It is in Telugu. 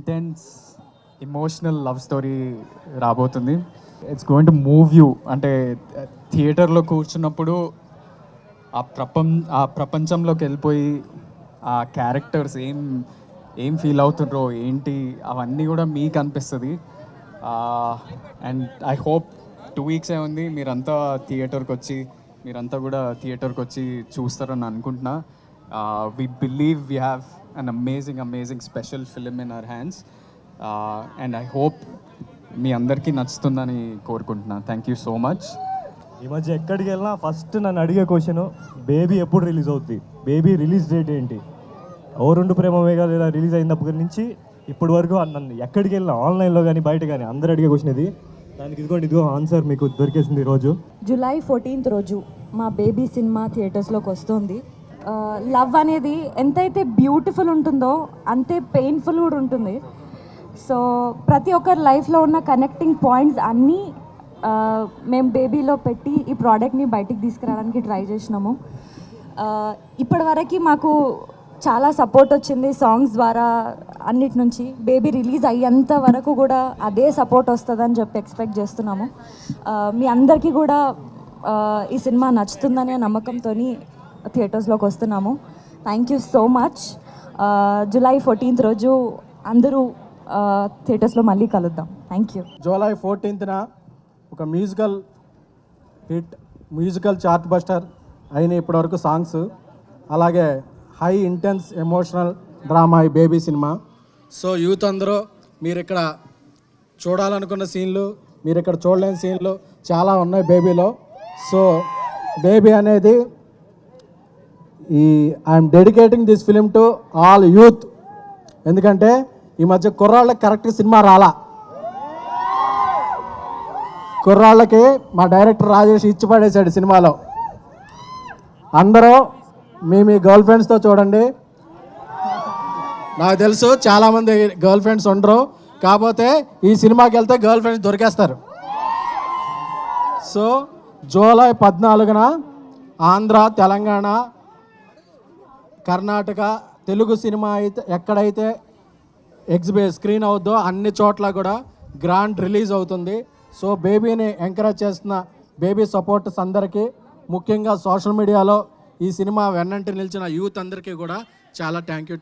ఇంటెన్స్ ఎమోషనల్ లవ్ స్టోరీ రాబోతుంది. It's going to move you. అంటే థియేటర్లో కూర్చున్నప్పుడు ఆ ప్రపంచంలోకి వెళ్ళిపోయి ఆ క్యారెక్టర్స్ ఏం ఫీల్ అవుతుండ్రో ఏంటి అవన్నీ కూడా మీకు అనిపిస్తుంది. అండ్ ఐ హోప్ 2 weeks ఉంది, మీరంతా థియేటర్కి వచ్చి చూస్తారని అనుకుంటున్నా. We believe we have an amazing special film in our hands, and I hope మీ అందరికీ నచ్చుతుందని కోరుకుంటున్నా. Thank you so much. ఈ మధ్య ఎక్కడికి వెళ్ళినా ఫస్ట్ నన్ను అడిగే క్వశ్చన్, బేబీ ఎప్పుడు రిలీజ్ అవుద్ది, బేబీ రిలీజ్ డేట్ ఏంటి? ఓ రెండు ప్రేమ మేఘాలు ఇలా రిలీజ్ అయినప్పటి నుంచి ఇప్పటి వరకు నన్ను ఎక్కడికి వెళ్ళినా ఆన్లైన్లో కానీ బయట కానీ అందరు అడిగే క్వశ్చన్ ఇది. దానికి ఇదిగో ఆన్సర్ మీకు దొరికేసింది ఈరోజు. July 14th రోజు మా బేబీ సినిమా థియేటర్స్లోకి వస్తుంది. లవ్ అనేది ఎంతైతే బ్యూటిఫుల్ ఉంటుందో అంతే పెయిన్ఫుల్ కూడా ఉంటుంది. సో ప్రతి ఒక్కరి లైఫ్లో ఉన్న కనెక్టింగ్ పాయింట్స్ అన్నీ మేము బేబీలో పెట్టి ఈ ప్రోడక్ట్ని బయటికి తీసుకురావడానికి ట్రై చేసినాము. ఇప్పటివరకు మాకు చాలా సపోర్ట్ వచ్చింది సాంగ్స్ ద్వారా, అన్నిటి నుంచి. బేబీ రిలీజ్ అయ్యేంత వరకు కూడా అదే సపోర్ట్ వస్తుందని చెప్పి ఎక్స్పెక్ట్ చేస్తున్నాము. మీ అందరికీ కూడా ఈ సినిమా నచ్చుతుందనే నమ్మకంతో థియేటర్స్లోకి వస్తున్నాము. Thank you so much. July 14th రోజు అందరూ థియేటర్స్లో మళ్ళీ కలుద్దాం. Thank you. July 14th ఒక మ్యూజికల్ చార్ట్ బస్టర్ అయిన ఇప్పటివరకు సాంగ్స్, అలాగే హై ఇంటెన్స్ ఎమోషనల్ డ్రామా ఈ బేబీ సినిమా. సో యూత్ అందరూ మీరు ఇక్కడ చూడాలనుకున్న సీన్లు, మీరు ఇక్కడ చూడలేని సీన్లు చాలా ఉన్నాయి బేబీలో. సో బేబీ అనేది I'm dedicating this film to all youth. ఎందుకంటే ఈ మధ్య కుర్రాళ్ళకి కరెక్ట్ సినిమా రాలా. కుర్రాళ్ళకి మా డైరెక్టర్ రాజేష్ ఇచ్చి పడేశాడు సినిమాలో. అందరూ మీ గర్ల్ ఫ్రెండ్స్తో చూడండి. నాకు తెలుసు చాలామంది గర్ల్ ఫ్రెండ్స్ ఉండరు, కాకపోతే ఈ సినిమాకి వెళ్తే గర్ల్ ఫ్రెండ్స్ దొరికేస్తారు. సో July 14న ఆంధ్ర, తెలంగాణ, కర్ణాటక తెలుగు సినిమా అయితే ఎక్కడైతే స్క్రీన్ అవుద్దో అన్ని చోట్ల కూడా గ్రాండ్ రిలీజ్ అవుతుంది. సో బేబీని ఎంకరేజ్ చేస్తున్న బేబీ సపోర్టర్స్ అందరికీ, ముఖ్యంగా సోషల్ మీడియాలో ఈ సినిమా వెన్నంటి నిలిచిన యూత్ అందరికీ కూడా చాలా థ్యాంక్ యూ.